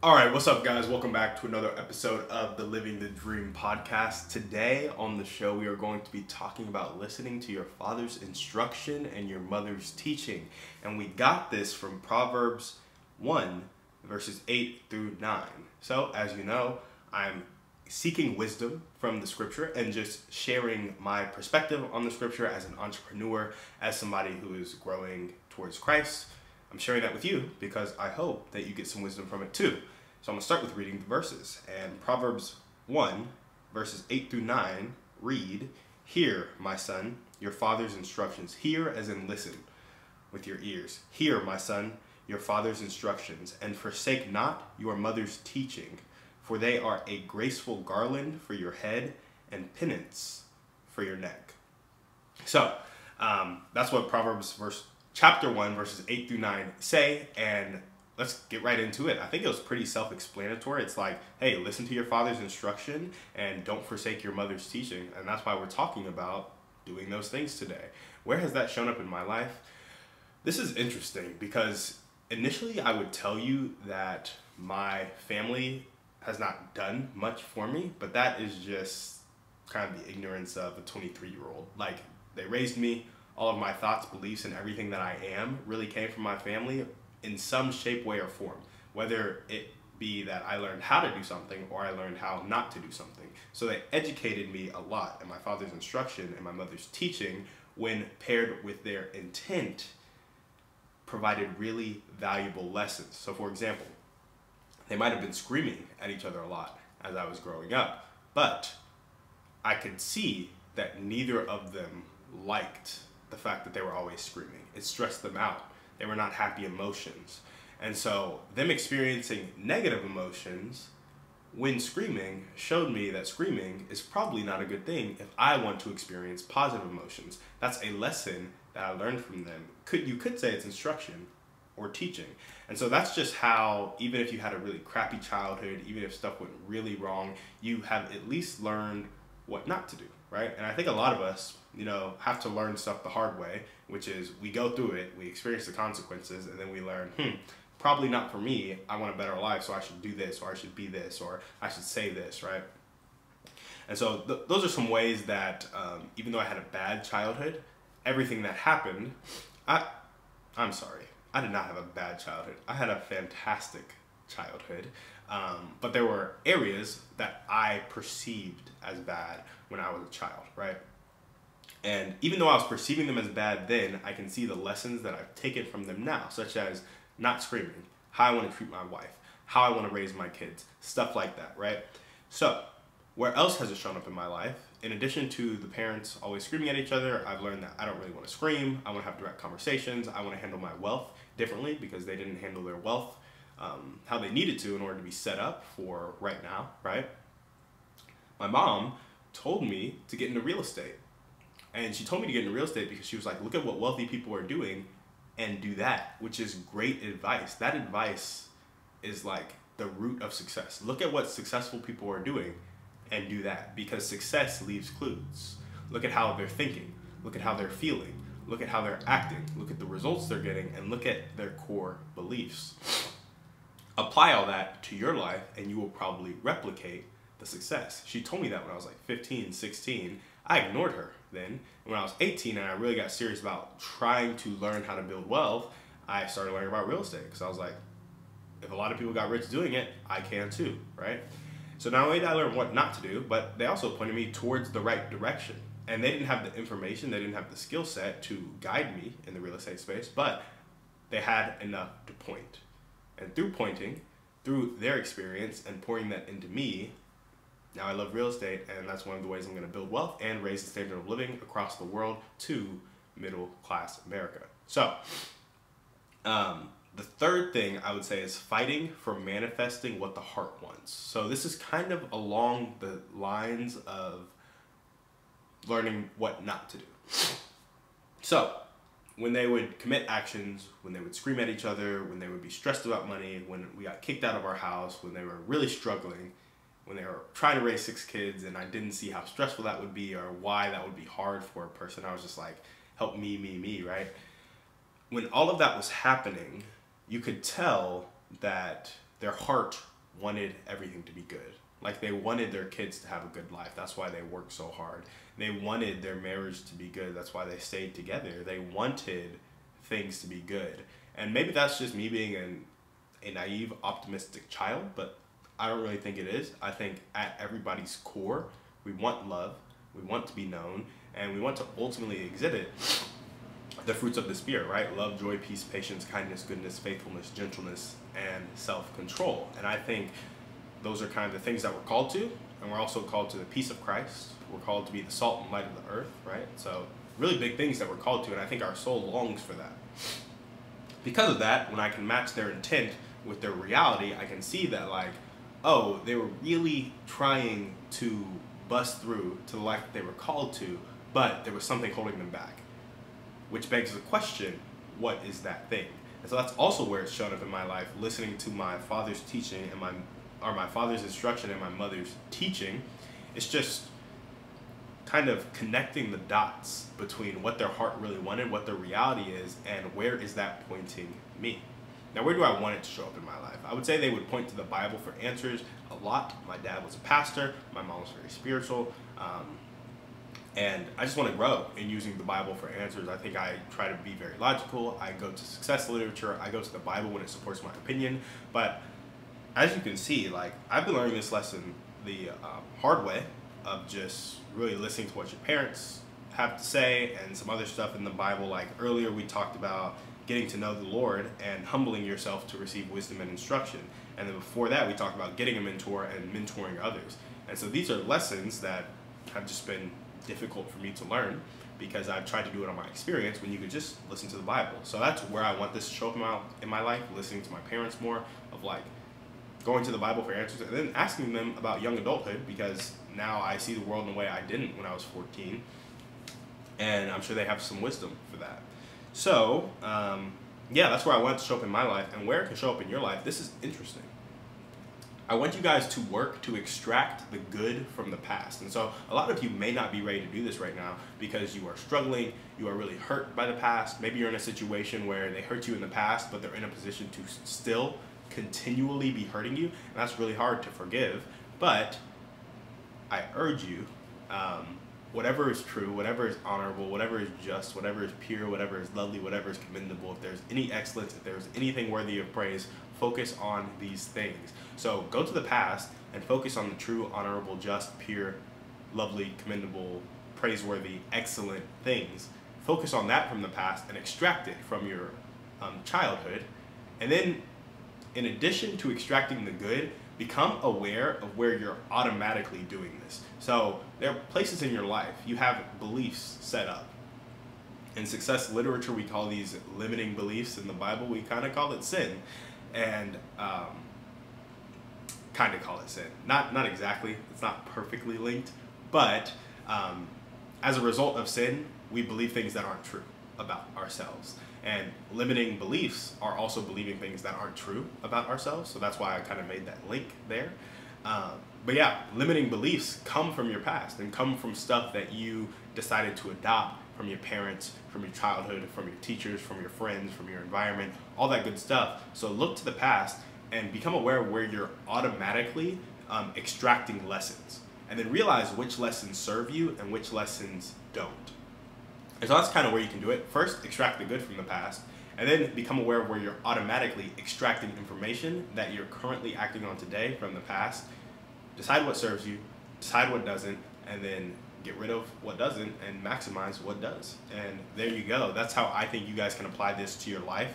All right, what's up, guys? Welcome back to another episode of the Living the Dream podcast. Today on the show, we are going to be talking about listening to your father's instruction and your mother's teaching. And we got this from Proverbs 1, verses 8 through 9. So, as you know, I'm seeking wisdom from the scripture and just sharing my perspective on the scripture as an entrepreneur, as somebody who is growing towards Christ. I'm sharing that with you because I hope that you get some wisdom from it too. So I'm going to start with reading the verses. And Proverbs 1, verses 8 through 9 read, "Hear, my son, your father's instructions. Hear as in listen with your ears. Hear, my son, your father's instructions, and forsake not your mother's teaching, for they are a graceful garland for your head and penance for your neck." So that's what Proverbs chapter 1, verses 8 through 9 say, and let's get right into it. I think it was pretty self-explanatory. It's like, hey, listen to your father's instruction and don't forsake your mother's teaching. And that's why we're talking about doing those things today. Where has that shown up in my life? This is interesting because initially I would tell you that my family has not done much for me, but that is just kind of the ignorance of a 23-year-old. Like, they raised me. All of my thoughts, beliefs, and everything that I am really came from my family in some shape, way, or form. Whether it be that I learned how to do something or I learned how not to do something. So they educated me a lot, and my father's instruction and my mother's teaching, when paired with their intent, provided really valuable lessons. So for example, they might have been screaming at each other a lot as I was growing up, but I could see that neither of them liked the fact that they were always screaming. It stressed them out. They were not happy emotions. And so them experiencing negative emotions when screaming showed me that screaming is probably not a good thing if I want to experience positive emotions. That's a lesson that I learned from them. You could say it's instruction or teaching. And so that's just how, even if you had a really crappy childhood, even if stuff went really wrong, you have at least learned what not to do, right? And I think a lot of us, have to learn stuff the hard way, which is we go through it, we experience the consequences, and then we learn, probably not for me. I want a better life, so I should do this, or I should be this, or I should say this, right? And so those are some ways that, even though I had a bad childhood, everything that happened, I'm sorry, I did not have a bad childhood. I had a fantastic childhood, but there were areas that I perceived as bad when I was a child, right? And even though I was perceiving them as bad then, I can see the lessons that I've taken from them now, such as not screaming, how I want to treat my wife, how I want to raise my kids, stuff like that, right? So, where else has it shown up in my life? In addition to the parents always screaming at each other, I've learned that I don't really want to scream. I want to have direct conversations. I want to handle my wealth differently because they didn't handle their wealth how they needed to in order to be set up for right now, right? My mom told me to get into real estate. And she told me to get into real estate because she was like, look at what wealthy people are doing and do that, which is great advice. That advice is like the root of success. Look at what successful people are doing and do that, because success leaves clues. Look at how they're thinking. Look at how they're feeling. Look at how they're acting. Look at the results they're getting, and look at their core beliefs. Apply all that to your life and you will probably replicate the success. She told me that when I was like 15, 16. I ignored her then. When I was 18 and I really got serious about trying to learn how to build wealth, I started learning about real estate because I was like, if a lot of people got rich doing it, I can too, right? So not only did I learn what not to do, but they also pointed me towards the right direction. And they didn't have the information, they didn't have the skill set to guide me in the real estate space, but they had enough to point. And through pointing, through their experience and pouring that into me, now I love real estate, and that's one of the ways I'm going to build wealth and raise the standard of living across the world to middle-class America. So, the third thing I would say is fighting for manifesting what the heart wants. So this is kind of along the lines of learning what not to do. So, when they would commit actions, when they would scream at each other, when they would be stressed about money, when we got kicked out of our house, when they were really struggling, when they were trying to raise 6 kids and I didn't see how stressful that would be or why that would be hard for a person, I was just like, help me, right? When all of that was happening, you could tell that their heart wanted everything to be good. Like they wanted their kids to have a good life. That's why they worked so hard. They wanted their marriage to be good. That's why they stayed together. They wanted things to be good. And maybe that's just me being a naive, optimistic child, but I don't really think it is. I think at everybody's core, we want love, we want to be known, and we want to ultimately exhibit the fruits of the Spirit, right? Love, joy, peace, patience, kindness, goodness, faithfulness, gentleness, and self-control. And I think those are kind of the things that we're called to, and we're also called to the peace of Christ. We're called to be the salt and light of the earth, right? So really big things that we're called to, and I think our soul longs for that. Because of that, when I can match their intent with their reality, I can see that like, oh, they were really trying to bust through to the life that they were called to, but there was something holding them back. Which begs the question, what is that thing? And so that's also where it's shown up in my life, listening to my father's teaching and my father's instruction and my mother's teaching. It's just kind of connecting the dots between what their heart really wanted, what their reality is, and where is that pointing me. Now, where do I want it to show up in my life? I would say they would point to the Bible for answers a lot. My dad was a pastor. My mom was very spiritual. And I just want to grow in using the Bible for answers. I think I try to be very logical. I go to success literature. I go to the Bible when it supports my opinion. But as you can see, like I've been learning this lesson the hard way of just really listening to what your parents have to say and some other stuff in the Bible. Like earlier we talked about getting to know the Lord and humbling yourself to receive wisdom and instruction. And then before that we talked about getting a mentor and mentoring others. And so these are lessons that have just been difficult for me to learn because I've tried to do it on my experience when you could just listen to the Bible. So that's where I want this to show up in my life, listening to my parents more, of like going to the Bible for answers and then asking them about young adulthood, because now I see the world in a way I didn't when I was 14, and I'm sure they have some wisdom for that. So yeah, that's where I want it to show up in my life, and where it can show up in your life. This is interesting. I want you guys to work to extract the good from the past. And so a lot of you may not be ready to do this right now because you are struggling, you are really hurt by the past. Maybe you're in a situation where they hurt you in the past, but they're in a position to still continually be hurting you. And that's really hard to forgive. But I urge you, whatever is true, whatever is honorable, whatever is just, whatever is pure, whatever is lovely, whatever is commendable, if there's any excellence, if there's anything worthy of praise, focus on these things. So go to the past and focus on the true, honorable, just, pure, lovely, commendable, praiseworthy, excellent things. Focus on that from the past and extract it from your childhood. And then, in addition to extracting the good, become aware of where you're automatically doing this. So there are places in your life you have beliefs set up. In success literature, we call these limiting beliefs. In the Bible, we kind of call it sin. And kind of call it sin. Not exactly. It's not perfectly linked. But as a result of sin, we believe things that aren't true about ourselves. And limiting beliefs are also believing things that aren't true about ourselves. So that's why I kind of made that link there. But yeah, limiting beliefs come from your past and come from stuff that you decided to adopt from your parents, from your childhood, from your teachers, from your friends, from your environment, all that good stuff. So look to the past and become aware of where you're automatically extracting lessons. And then realize which lessons serve you and which lessons don't. And so that's kind of where you can do it. First, extract the good from the past, and then become aware of where you're automatically extracting information that you're currently acting on today from the past. Decide what serves you, decide what doesn't, and then get rid of what doesn't and maximize what does. And there you go. That's how I think you guys can apply this to your life.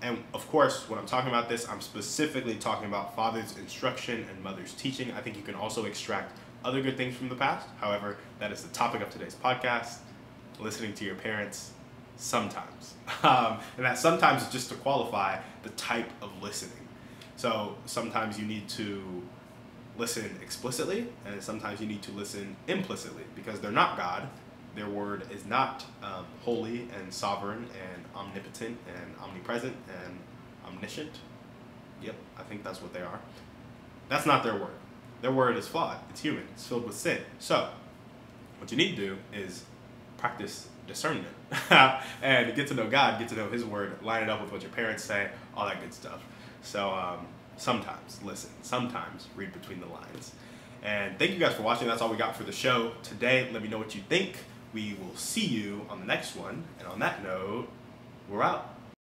And of course, when I'm talking about this, I'm specifically talking about father's instruction and mother's teaching. I think you can also extract other good things from the past. However, that is the topic of today's podcast. Listening to your parents sometimes. And that sometimes is just to qualify the type of listening. So sometimes you need to listen explicitly, and sometimes you need to listen implicitly, because they're not God. Their word is not holy and sovereign and omnipotent and omnipresent and omniscient. Yep, I think that's what they are. That's not their word. Their word is flawed. It's human. It's filled with sin. So what you need to do is practice discernment and get to know God, get to know His word, line it up with what your parents say, all that good stuff. So sometimes listen, sometimes read between the lines. And thank you guys for watching. That's all we got for the show today. Let me know what you think. We will see you on the next one. And on that note, we're out.